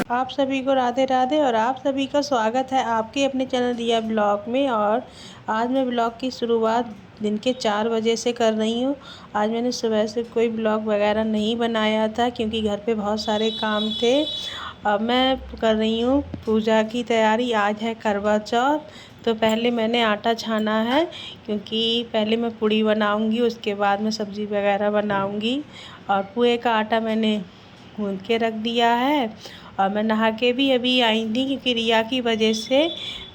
आप सभी को राधे राधे और आप सभी का स्वागत है आपके अपने चैनल रिया ब्लॉग में। और आज मैं ब्लॉग की शुरुआत दिन के 4 बजे से कर रही हूँ। आज मैंने सुबह से कोई ब्लॉग वगैरह नहीं बनाया था क्योंकि घर पे बहुत सारे काम थे। अब मैं कर रही हूँ पूजा की तैयारी। आज है करवा चौथ, तो पहले मैंने आटा छाना है क्योंकि पहले मैं पूड़ी बनाऊँगी, उसके बाद मैं सब्ज़ी वगैरह बनाऊँगी। और पुए का आटा मैंने गूँध के रख दिया है। और मैं नहा के भी अभी आई थी क्योंकि रिया की वजह से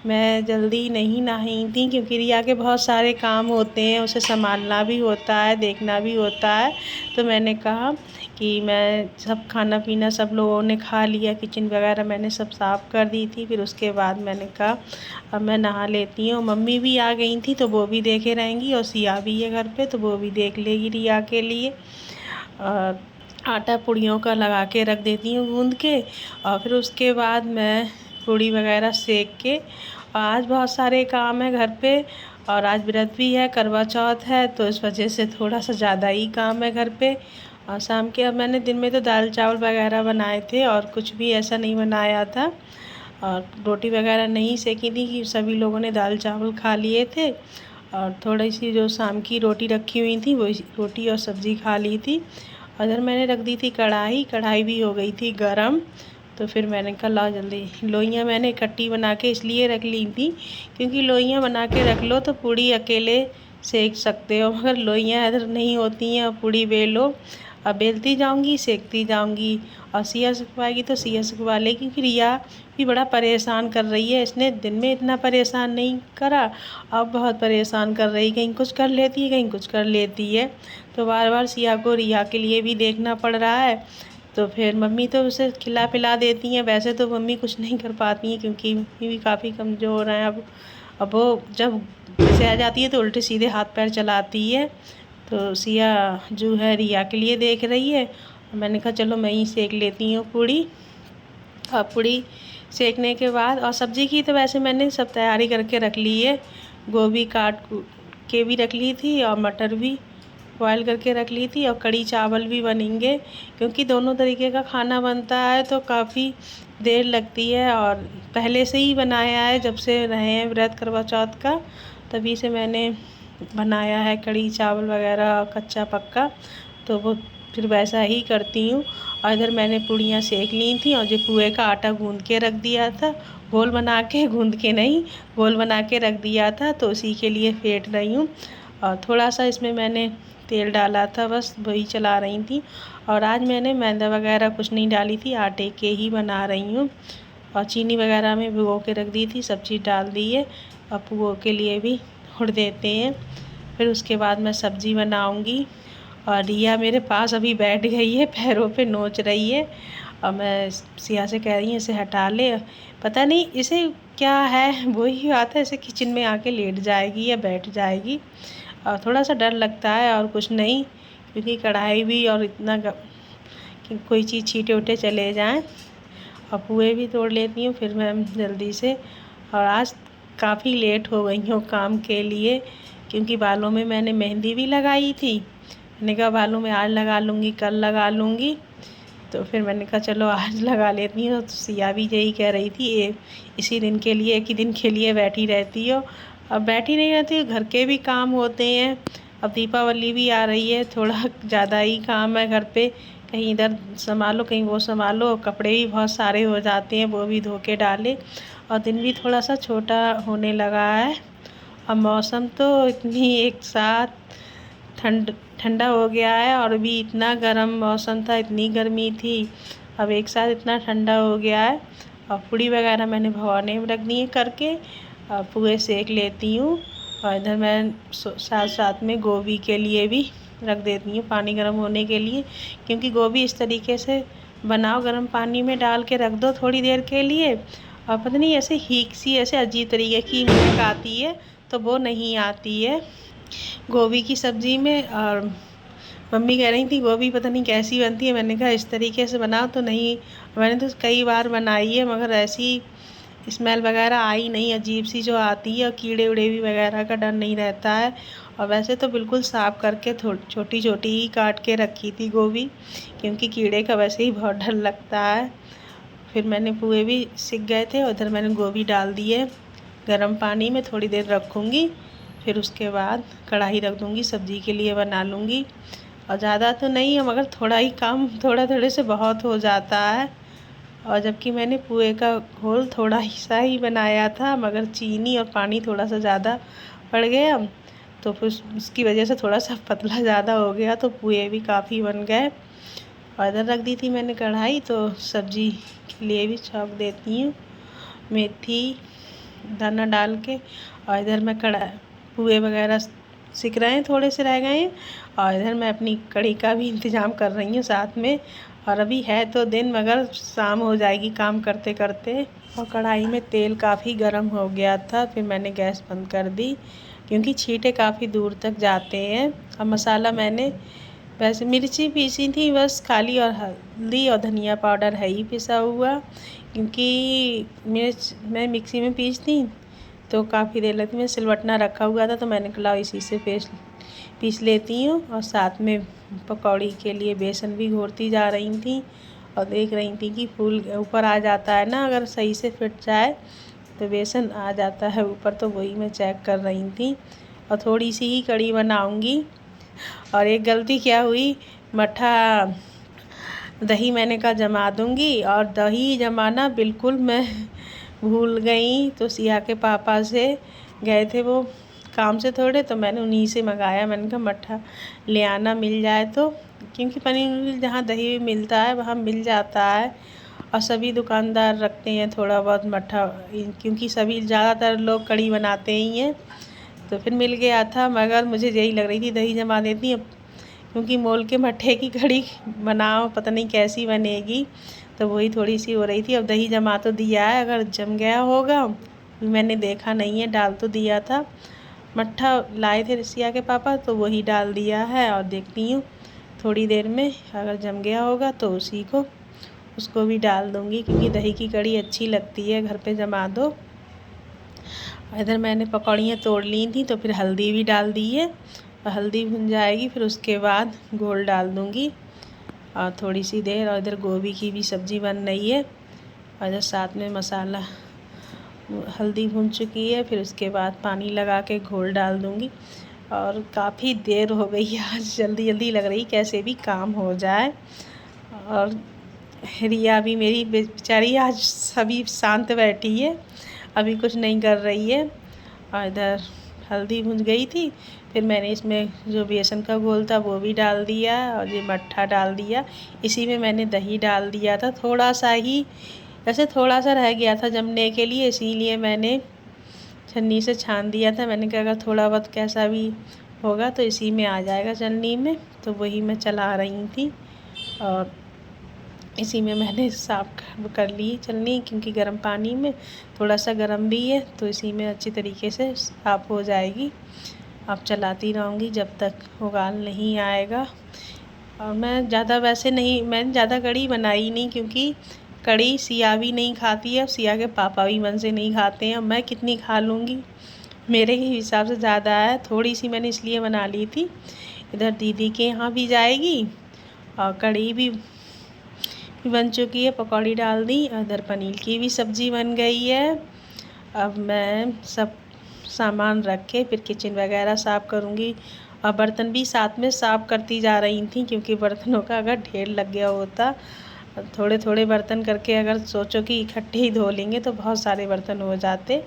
मैं जल्दी नहीं नहाई थी, क्योंकि रिया के बहुत सारे काम होते हैं, उसे संभालना भी होता है, देखना भी होता है। तो मैंने कहा कि मैं सब खाना पीना सब लोगों ने खा लिया, किचन वगैरह मैंने सब साफ़ कर दी थी। फिर उसके बाद मैंने कहा अब मैं नहा लेती हूँ। मम्मी भी आ गई थी तो वो भी देखे रहेंगी, और सिया भी है घर पे तो वो भी देख लेगी रिया के लिए। और आटा पूड़ियों का लगा के रख देती हूँ गूँध के। और फिर उसके बाद मैं पूड़ी वगैरह सेक के, आज बहुत सारे काम है घर पे, और आज व्रत भी है, करवा चौथ है, तो इस वजह से थोड़ा सा ज़्यादा ही काम है घर पे। और शाम के अब मैंने दिन में तो दाल चावल वगैरह बनाए थे और कुछ भी ऐसा नहीं बनाया था, और रोटी वगैरह नहीं सेकी थी कि सभी लोगों ने दाल चावल खा लिए थे। और थोड़ी सी जो शाम की रोटी रखी हुई थी वही रोटी और सब्ज़ी खा ली थी। उधर मैंने रख दी थी कढ़ाई भी हो गई थी गरम। तो फिर मैंने कहा लाओ जल्दी, लोइयाँ मैंने इकट्ठी बना के इसलिए रख ली थी क्योंकि लोइयाँ बना के रख लो तो पूड़ी अकेले सेक सकते हो, मगर लोइयाँ इधर नहीं होती हैं। और पूड़ी बेलो, अब बेलती जाऊंगी सेकती जाऊंगी। और सिया सिखवाएगी तो सिया सिखवा लेगी क्योंकि रिया भी बड़ा परेशान कर रही है। इसने दिन में इतना परेशान नहीं करा, अब बहुत परेशान कर रही, कहीं कुछ कर लेती है कहीं कुछ कर लेती है। तो बार बार सिया को रिया के लिए भी देखना पड़ रहा है। तो फिर मम्मी तो उसे खिला पिला देती हैं, वैसे तो मम्मी कुछ नहीं कर पाती हैं क्योंकि मम्मी भी काफ़ी कमज़ोर हैं अब वो जब से आ जाती है तो उल्टे सीधे हाथ पैर चलाती है। तो सिया जो है रिया के लिए देख रही है। मैंने कहा चलो मैं ही सेक लेती हूँ पूड़ी। और पूड़ी सेकने के बाद, और सब्ज़ी की तो वैसे मैंने सब तैयारी करके रख ली है, गोभी काट के भी रख ली थी और मटर भी बॉयल करके रख ली थी, और कड़ी चावल भी बनेंगे क्योंकि दोनों तरीके का खाना बनता है तो काफ़ी देर लगती है। और पहले से ही बनाया है, जब से रहे हैं व्रत करवा चौथ का तभी से मैंने बनाया है कड़ी चावल वगैरह कच्चा पक्का, तो वो फिर वैसा ही करती हूँ। और इधर मैंने पूड़ियाँ सेक ली थी और जो पुए का आटा गूँध के रख दिया था, घोल बना के, गूँध के नहीं, घोल बना के रख दिया था, तो उसी के लिए फेंट रही हूँ। और थोड़ा सा इसमें मैंने तेल डाला था, बस वही चला रही थी। और आज मैंने मैदा वगैरह कुछ नहीं डाली थी, आटे के ही बना रही हूँ। और चीनी वगैरह में भिगो के रख दी थी, सब चीज़ डाल दी है। अब पुओं के लिए भी उड़ देते हैं। फिर उसके बाद मैं सब्ज़ी बनाऊँगी। और रिया मेरे पास अभी बैठ गई है, पैरों पे नोच रही है। और मैं सिया से कह रही हूँ इसे हटा ले, पता नहीं इसे क्या है, वही बात है, इसे किचन में आके लेट जाएगी या बैठ जाएगी। और थोड़ा सा डर लगता है और कुछ नहीं, क्योंकि कढ़ाई भी और इतना कि कोई चीज़ छींटे उटे चले जाएं। और पुए भी तोड़ लेती हूँ फिर मैं जल्दी से। और आज काफ़ी लेट हो गई हूँ काम के लिए क्योंकि बालों में मैंने मेहंदी भी लगाई थी। मैंने कहा बालों में आज लगा लूँगी कल लगा लूँगी, तो फिर मैंने कहा चलो आज लगा लेती हूँ। तो सिया भी यही कह रही थी इसी दिन के लिए, एक ही दिन के लिए बैठी रहती हो। अब बैठी नहीं रहती, घर के भी काम होते हैं। अब दीपावली भी आ रही है, थोड़ा ज़्यादा ही काम है घर पे, कहीं इधर संभालो कहीं वो संभालो, कपड़े भी बहुत सारे हो जाते हैं, वो भी धो के डाले। और दिन भी थोड़ा सा छोटा होने लगा है। अब मौसम तो इतनी एक साथ ठंडा हो गया है, और भी इतना गर्म मौसम था, इतनी गर्मी थी, अब एक साथ इतना ठंडा हो गया है। और पूड़ी वगैरह मैंने भगोने में रख दी है करके, पुए सेक लेती हूँ। और इधर मैं साथ साथ में गोभी के लिए भी रख देती हूँ पानी गर्म होने के लिए, क्योंकि गोभी इस तरीके से बनाओ, गर्म पानी में डाल के रख दो थोड़ी देर के लिए, और पता नहीं ऐसे हीक सी ऐसे अजीब तरीके की महक आती है, तो वो नहीं आती है गोभी की सब्ज़ी में। और मम्मी कह रही थी गोभी पता नहीं कैसी बनती है, मैंने कहा इस तरीके से बनाओ तो नहीं, मैंने तो कई बार बनाई है मगर ऐसी स्मेल वगैरह आई नहीं, अजीब सी जो आती है, और कीड़े उड़े भी वगैरह का डर नहीं रहता है। और वैसे तो बिल्कुल साफ़ करके छोटी छोटी ही काट के रखी थी गोभी, क्योंकि कीड़े का वैसे ही बहुत डर लगता है। फिर मैंने पुए भी सिक गए थे और इधर मैंने गोभी डाल दिए गरम पानी में, थोड़ी देर रखूँगी। फिर उसके बाद कढ़ाई रख दूँगी, सब्ज़ी के लिए बना लूँगी। और ज़्यादा तो नहीं है मगर थोड़ा ही काम थोड़े से बहुत हो जाता है। और जबकि मैंने पुए का घोल थोड़ा ही सा ही बनाया था मगर चीनी और पानी थोड़ा सा ज़्यादा पड़ गया, तो फिर उसकी वजह से थोड़ा सा पतला ज़्यादा हो गया, तो पुए भी काफ़ी बन गए। और इधर रख दी थी मैंने कढ़ाई, तो सब्ज़ी के लिए भी छौंक देती हूँ मेथी दाना डाल के। और इधर मैं पुए वगैरह सिक रहे हैं, थोड़े से रह गए हैं। और इधर मैं अपनी कढ़ी का भी इंतज़ाम कर रही हूँ साथ में। और अभी है तो दिन मगर शाम हो जाएगी काम करते करते। और कढ़ाई में तेल काफ़ी गर्म हो गया था, फिर मैंने गैस बंद कर दी क्योंकि छींटे काफ़ी दूर तक जाते हैं। अब मसाला मैंने वैसे मिर्ची पीसी थी बस खाली, और हल्दी और धनिया पाउडर है ही पिसा हुआ, क्योंकि मिर्च मैं मिक्सी में पीसती तो काफ़ी देर लगती। मैं सिलवटना रखा हुआ था तो मैंने कहा इसी से पीस लेती हूँ। और साथ में पकौड़ी के लिए बेसन भी घोरती जा रही थी और देख रही थी कि फूल ऊपर आ जाता है ना, अगर सही से फिट जाए तो बेसन आ जाता है ऊपर, तो वही मैं चेक कर रही थी। और थोड़ी सी ही कढ़ी बनाऊंगी। और एक गलती क्या हुई, मट्ठा दही मैंने कहा जमा दूंगी और दही जमाना बिल्कुल मैं भूल गई। तो सिया के पापा से गए थे वो काम से थोड़े, तो मैंने उन्हीं से मंगाया। मैंने कहा मट्ठा ले आना मिल जाए तो, क्योंकि पनीर जहाँ दही मिलता है वहाँ मिल जाता है और सभी दुकानदार रखते हैं थोड़ा बहुत मट्ठा, क्योंकि सभी ज़्यादातर लोग कढ़ी बनाते ही हैं। तो फिर मिल गया था मगर मुझे यही लग रही थी दही जमा देती हूँ, क्योंकि मोल के मट्ठे की कढ़ी बनाओ पता नहीं कैसी बनेगी, तो वही थोड़ी सी हो रही थी। अब दही जमा तो दिया है, अगर जम गया होगा मैंने देखा नहीं है, डाल तो दिया था। मट्ठा लाए थे सिया के पापा तो वही डाल दिया है और देखती हूँ थोड़ी देर में अगर जम गया होगा तो उसको भी डाल दूँगी, क्योंकि दही की कढ़ी अच्छी लगती है घर पे जमा दो। इधर मैंने पकौड़ियाँ तोड़ ली थी तो फिर हल्दी भी डाल दी है और हल्दी भुन जाएगी फिर उसके बाद घोल डाल दूँगी और थोड़ी सी देर। और इधर गोभी की भी सब्ज़ी बन रही है और इधर साथ में मसाला हल्दी भुन चुकी है, फिर उसके बाद पानी लगा के घोल डाल दूँगी। और काफ़ी देर हो गई है, आज जल्दी जल्दी लग रही कैसे भी काम हो जाए। और रिया भी मेरी बेचारी आज सभी शांत बैठी है, अभी कुछ नहीं कर रही है। और इधर हल्दी भुन गई थी, फिर मैंने इसमें जो बेसन का घोल था वो भी डाल दिया और ये मट्ठा डाल दिया। इसी में मैंने दही डाल दिया था थोड़ा सा ही, वैसे थोड़ा सा रह गया था जमने के लिए, इसीलिए मैंने छन्नी से छान दिया था। मैंने कहा अगर थोड़ा बहुत कैसा भी होगा तो इसी में आ जाएगा छन्नी में, तो वही मैं चला रही थी। और इसी में मैंने साफ़ कर ली छलनी, क्योंकि गर्म पानी में थोड़ा सा गर्म भी है तो इसी में अच्छी तरीके से साफ़ हो जाएगी। अब चलाती रहूँगी जब तक उबाल नहीं आएगा। और मैं मैंने ज़्यादा कढ़ी बनाई नहीं, क्योंकि कढ़ी सिया भी नहीं खाती है, सिया के पापा भी मन से नहीं खाते हैं, मैं कितनी खा लूँगी, मेरे ही हिसाब से ज़्यादा है। थोड़ी सी मैंने इसलिए बना ली थी, इधर दीदी के यहाँ भी जाएगी और कढ़ी भी बन चुकी है, पकौड़ी डाल दी। इधर पनीर की भी सब्ज़ी बन गई है। अब मैं सब सामान रख के फिर किचन वगैरह साफ़ करूँगी और बर्तन भी साथ में साफ़ करती जा रही थी, क्योंकि बर्तनों का अगर ढेर लग गया होता, थोड़े थोड़े बर्तन करके अगर सोचो कि इकट्ठे ही धो लेंगे तो बहुत सारे बर्तन हो जाते।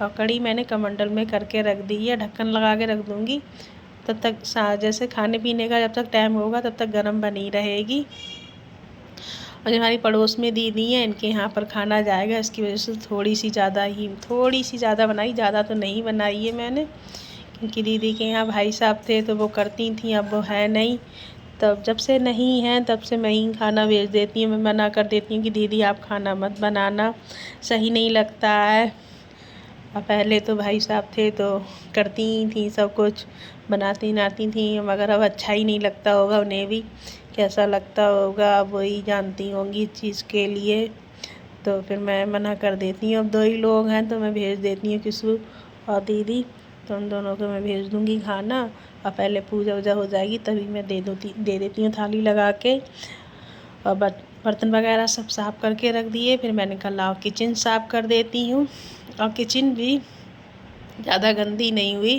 और कढ़ी मैंने कमंडल में करके रख दी है, ढक्कन लगा के रख दूँगी, तब तक जैसे खाने पीने का जब तक टाइम होगा तब तक गर्म बनी रहेगी। और जो हमारी पड़ोस में दीदी हैं इनके यहाँ पर खाना जाएगा, इसकी वजह से थोड़ी सी ज़्यादा बनाई, ज़्यादा तो नहीं बनाई है मैंने, क्योंकि दीदी के यहाँ भाई साहब थे तो वो करती थी, अब वो है नहीं। तब जब से नहीं है तब से मैं ही खाना भेज देती हूँ, मैं मना कर देती हूँ कि दीदी आप खाना मत बनाना, सही नहीं लगता है। और पहले तो भाई साहब थे तो करती थी सब कुछ, बनाती थी, मगर अब अच्छा ही नहीं लगता होगा, उन्हें भी कैसा लगता होगा अब वही जानती होंगी इस चीज़ के लिए। तो फिर मैं मना कर देती हूँ, अब 2 ही लोग हैं तो मैं भेज देती हूँ किसू और दीदी, तो उन दोनों को मैं भेज दूँगी खाना। और पहले पूजा वूजा हो जाएगी तभी मैं दे देती हूँ थाली लगा के। और बर्तन वगैरह सब साफ़ करके रख दिए। फिर मैंने कहा लाओ किचन साफ़ कर देती हूँ, और किचन भी ज़्यादा गंदी नहीं हुई,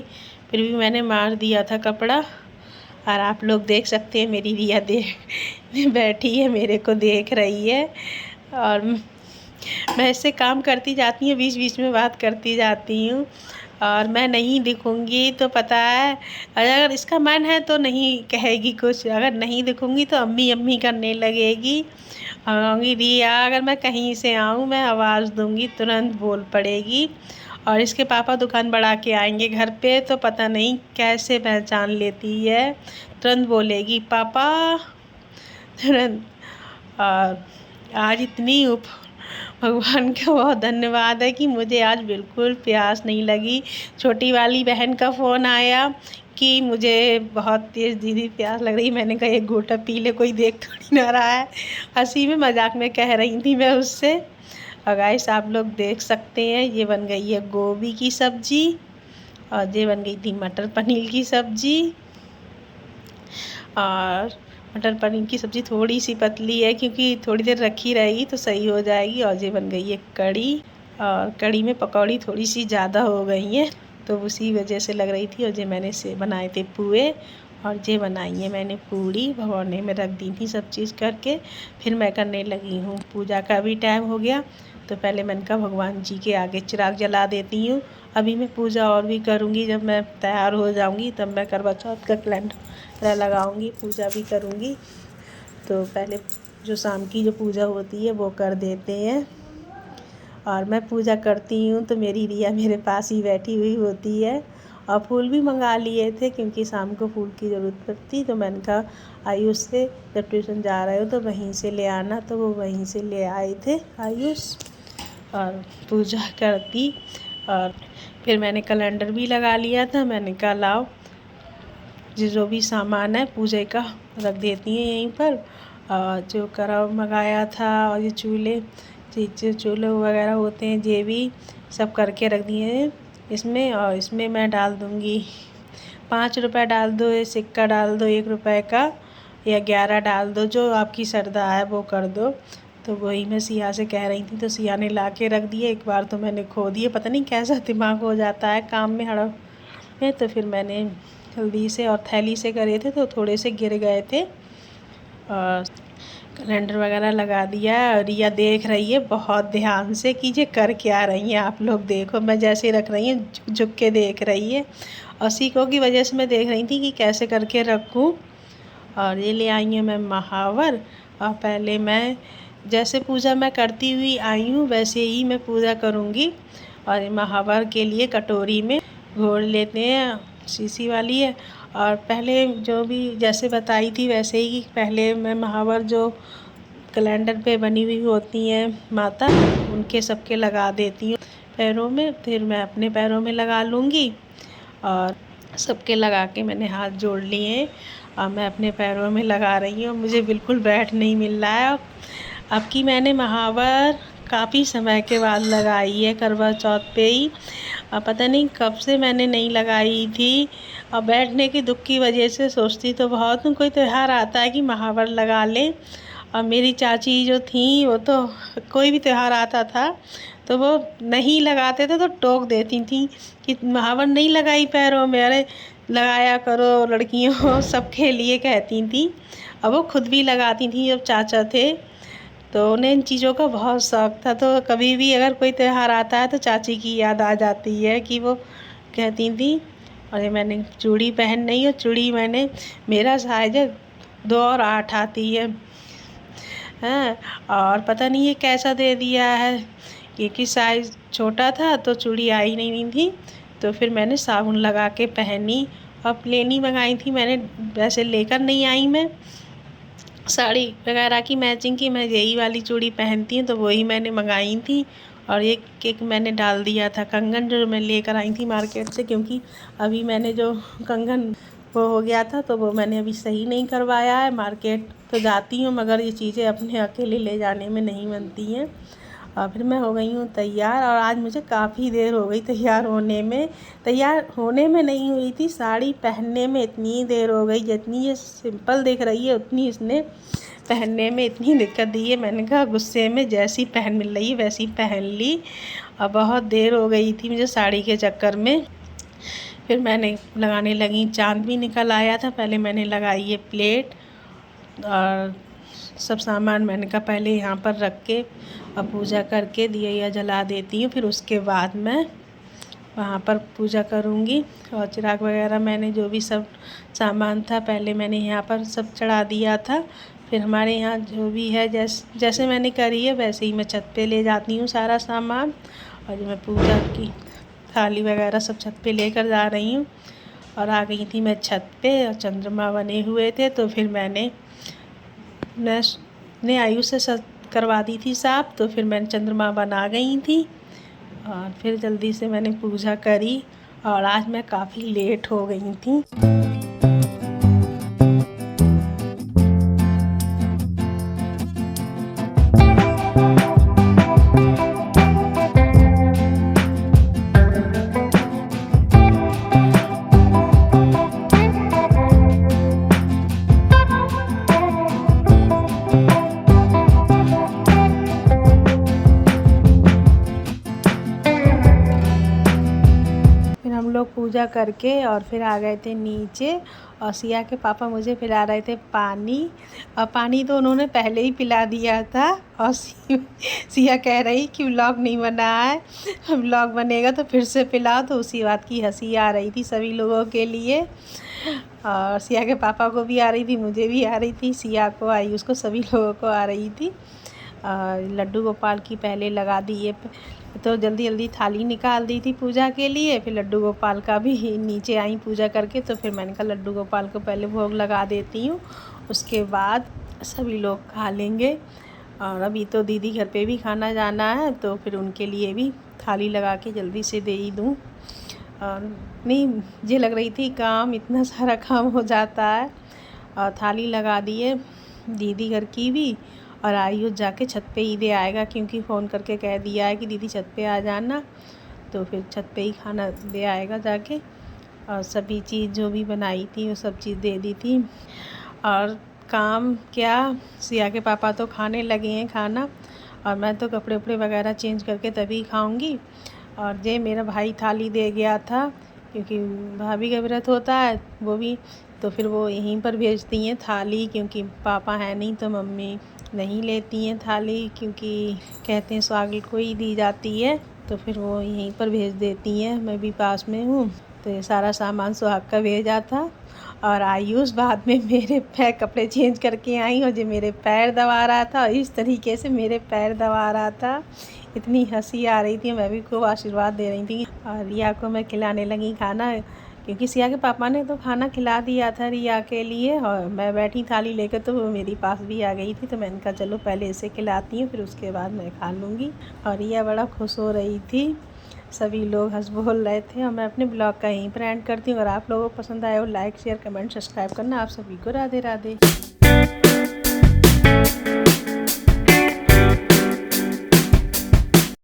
फिर भी मैंने मार दिया था कपड़ा। और आप लोग देख सकते हैं मेरी रिया बैठी है, मेरे को देख रही है, और मैं इससे काम करती जाती हूँ, बीच बीच में बात करती जाती हूँ। और मैं नहीं दिखूँगी तो पता है, अगर इसका मन है तो नहीं कहेगी कुछ, अगर नहीं दिखूँगी तो अम्मी अम्मी करने लगेगी। कहूँगी रिया, अगर मैं कहीं से आऊँ मैं आवाज़ दूँगी तुरंत बोल पड़ेगी। और इसके पापा दुकान बढ़ा के आएंगे घर पे, तो पता नहीं कैसे पहचान लेती है, तुरंत बोलेगी पापा, तुरंत। और आज इतनी भगवान का बहुत धन्यवाद है कि मुझे आज बिल्कुल प्यास नहीं लगी। छोटी वाली बहन का फ़ोन आया कि मुझे बहुत तेज़ दीदी प्यास लग रही। मैंने कहा एक घूंटा पी ले, कोई देख थोड़ी ना रहा है। हंसी में मजाक में कह रही थी मैं उससे। और गाइस आप लोग देख सकते हैं, ये बन गई है गोभी की सब्ज़ी, और ये बन गई थी मटर पनीर की सब्ज़ी। और मटर पनीर की सब्ज़ी थोड़ी सी पतली है, क्योंकि थोड़ी देर रखी रहेगी तो सही हो जाएगी। और ये बन गई है कड़ी, और कड़ी में पकौड़ी थोड़ी सी ज़्यादा हो गई हैं, तो उसी वजह से लग रही थी। और ये मैंने से बनाए थे पुए, और ये बनाई है मैंने पूड़ी, भगोने में रख दी थी सब चीज़ करके। फिर मैं करने लगी हूँ, पूजा का भी टाइम हो गया, तो पहले मैंने कहा भगवान जी के आगे चिराग जला देती हूँ। अभी मैं पूजा और भी करूँगी, जब मैं तैयार हो जाऊँगी तब मैं करवा चौथ का कैलेंडर लगाऊँगी, पूजा भी करूँगी। तो पहले जो शाम की जो पूजा होती है वो कर देते हैं। और मैं पूजा करती हूँ तो मेरी रिया मेरे पास ही बैठी हुई होती है। और फूल भी मंगा लिए थे, क्योंकि शाम को फूल की ज़रूरत पड़ती, तो मैंने कहा आयुष से जब ट्यूशन जा रहे हो तो वहीं से ले आना, तो वो वहीं से ले आए थे आयुष। और पूजा करती, और फिर मैंने कैलेंडर भी लगा लिया था। मैंने कहा लाओ जो भी सामान है पूजा का रख देती हैं यहीं पर। और जो कराव मंगाया था, और ये चूल्हे वगैरह होते हैं, ये भी सब करके रख दिए हैं इसमें। और इसमें मैं डाल दूँगी 5 रुपये डाल दो, सिक्का डाल दो 1 रुपये का, या 11 डाल दो, जो आपकी श्रद्धा है वो कर दो। तो वही मैं सिया से कह रही थी, तो सिया ने ला के रख दिए। एक बार तो मैंने खो दिए, पता नहीं कैसा दिमाग हो जाता है काम में हड़प में। तो फिर मैंने जल्दी से और थैली से करे थे तो थोड़े से गिर गए थे। और कैलेंडर वगैरह लगा दिया। और रिया देख रही है बहुत ध्यान से कि ये कर क्या रही हैं। आप लोग देखो, मैं जैसे रख रही हूँ झुक झुक के देख रही है, और सीखो की वजह से मैं देख रही थी कि कैसे करके रखूँ। और ये ले आई हूँ मैं महावर। और पहले मैं जैसे पूजा मैं करती हुई आई हूँ वैसे ही मैं पूजा करूँगी। और महावर के लिए कटोरी में घोल लेते हैं, शीशी वाली है। और पहले जो भी जैसे बताई थी वैसे ही पहले मैं महावर जो कैलेंडर पे बनी हुई होती हैं माता, उनके सबके लगा देती हूँ पैरों में। फिर मैं अपने पैरों में लगा लूँगी, और सबके लगा के मैंने हाथ जोड़ लिए हैं, और मैं अपने पैरों में लगा रही हूँ। मुझे बिल्कुल बैठ नहीं मिल रहा है। अब की मैंने महावर काफ़ी समय के बाद लगाई है, करवा चौथ पे ही। पता नहीं कब से मैंने नहीं लगाई थी, और बैठने की दुख की वजह से सोचती तो बहुत हूँ कोई त्यौहार आता है कि महावर लगा लें। और मेरी चाची जो थी वो तो कोई भी त्यौहार आता था तो वो नहीं लगाते थे तो टोक देती थी कि महावर नहीं लगाई पैरों में, अरे लगाया करो लड़कियों सबके लिए कहती थी। अब वो खुद भी लगाती थी जब चाचा थे, तो उन्हें इन चीज़ों का बहुत शौक़ था। तो कभी भी अगर कोई त्यौहार आता है तो चाची की याद आ जाती है कि वो कहती थी। और ये मैंने चूड़ी पहन रही हूँ, चूड़ी मैंने मेरा साइज 2 और 8 आती है। हाँ, और पता नहीं ये कैसा दे दिया है, क्योंकि साइज़ छोटा था तो चूड़ी आई नहीं थी। तो फिर मैंने साबुन लगा के पहनी, और प्लेन ही मंगाई थी मैंने, वैसे लेकर नहीं आई मैं साड़ी वगैरह की मैचिंग की। मैं यही वाली चूड़ी पहनती हूँ तो वही मैंने मंगाई थी। और ये केक मैंने डाल दिया था कंगन जो मैं लेकर आई थी मार्केट से, क्योंकि अभी मैंने जो कंगन वो हो गया था तो वो मैंने अभी सही नहीं करवाया है। मार्केट तो जाती हूँ मगर ये चीज़ें अपने अकेले ले जाने में नहीं बनती हैं। और फिर मैं हो गई हूँ तैयार, और आज मुझे काफ़ी देर हो गई तैयार होने में। तैयार होने में नहीं हुई थी, साड़ी पहनने में इतनी देर हो गई। जितनी ये सिंपल दिख रही है उतनी इसने पहनने में इतनी दिक्कत दी है, मैंने कहा गुस्से में जैसी पहन मिल रही है वैसी पहन ली। और बहुत देर हो गई थी मुझे साड़ी के चक्कर में। फिर मैंने लगाने लगी, चाँद भी निकल आया था। पहले मैंने लगाई ये प्लेट और सब सामान मैंने कहा पहले यहाँ पर रख के और पूजा करके दिया जला देती हूँ, फिर उसके बाद मैं वहाँ पर पूजा करूँगी। और चिराग वगैरह मैंने जो भी सब सामान था पहले मैंने यहाँ पर सब चढ़ा दिया था। फिर हमारे यहाँ जो भी है जैसे मैंने करी है वैसे ही मैं छत पे ले जाती हूँ सारा सामान। और जो मैं पूजा की थाली वगैरह सब छत पे लेकर जा रही हूँ। और आ गई थी मैं छत पे और चंद्रमा बने हुए थे, तो फिर मैंने आयुष से करवा दी थी साफ, तो फिर मैंने चंद्रमा बना गई थी। और फिर जल्दी से मैंने पूजा करी और आज मैं काफ़ी लेट हो गई थी। हम लोग पूजा करके और फिर आ गए थे नीचे। और सिया के पापा मुझे पिला रहे थे पानी, और पानी तो उन्होंने पहले ही पिला दिया था। और सिया कह रही कि व्लॉग नहीं बना है, व्लॉग बनेगा तो फिर से पिलाओ। तो उसी बात की हंसी आ रही थी सभी लोगों के लिए। और सिया के पापा को भी आ रही थी, मुझे भी आ रही थी, सिया को आई, उसको सभी लोगों को आ रही थी। लड्डू गोपाल की पहले लगा दी है, तो जल्दी जल्दी थाली निकाल दी थी पूजा के लिए। फिर लड्डू गोपाल का भी नीचे आई पूजा करके, तो फिर मैंने कहा लड्डू गोपाल को पहले भोग लगा देती हूँ, उसके बाद सभी लोग खा लेंगे। और अभी तो दीदी घर पे भी खाना जाना है, तो फिर उनके लिए भी थाली लगा के जल्दी से दे ही दूँ। नहीं, मुझे लग रही थी काम इतना सारा काम हो जाता है। और थाली लगा दी है दीदी घर की भी। और आयुष जाके छत पे ही दे आएगा, क्योंकि फ़ोन करके कह दिया है कि दीदी छत पे आ जाना, तो फिर छत पे ही खाना दे आएगा जाके। और सभी चीज़ जो भी बनाई थी वो सब चीज़ दे दी थी। और काम क्या, सिया के पापा तो खाने लगे हैं खाना, और मैं तो कपड़े उपड़े वगैरह चेंज करके तभी खाऊंगी। और ये मेरा भाई थाली दे गया था, क्योंकि भाभी का व्रत होता है वो भी, तो फिर वो यहीं पर भेजती हैं थाली, क्योंकि पापा है नहीं तो मम्मी नहीं लेती हैं थाली, क्योंकि कहते हैं स्वागत को ही दी जाती है, तो फिर वो यहीं पर भेज देती हैं। मैं भी पास में हूँ, तो ये सारा सामान सुहाग का भेजा था। और आयुष बाद में मेरे पैर कपड़े चेंज करके आई, और जो मेरे पैर दबा रहा था, इस तरीके से मेरे पैर दबा रहा था, इतनी हंसी आ रही थी। मैं भी खूब आशीर्वाद दे रही थी। और रिया को मैं खिलाने लगी खाना, क्योंकि सिया के पापा ने तो खाना खिला दिया था रिया के लिए। और मैं बैठी थाली लेकर, तो वो मेरी पास भी आ गई थी, तो मैंने कहा चलो पहले इसे खिलाती हूँ, फिर उसके बाद मैं खा लूँगी। और रिया बड़ा खुश हो रही थी, सभी लोग हंस बोल रहे थे। और मैं अपने ब्लॉग का यहीं पर एंड करती हूँ। अगर आप लोगों को पसंद आया हो, लाइक शेयर कमेंट सब्सक्राइब करना। आप सभी को राधे राधे।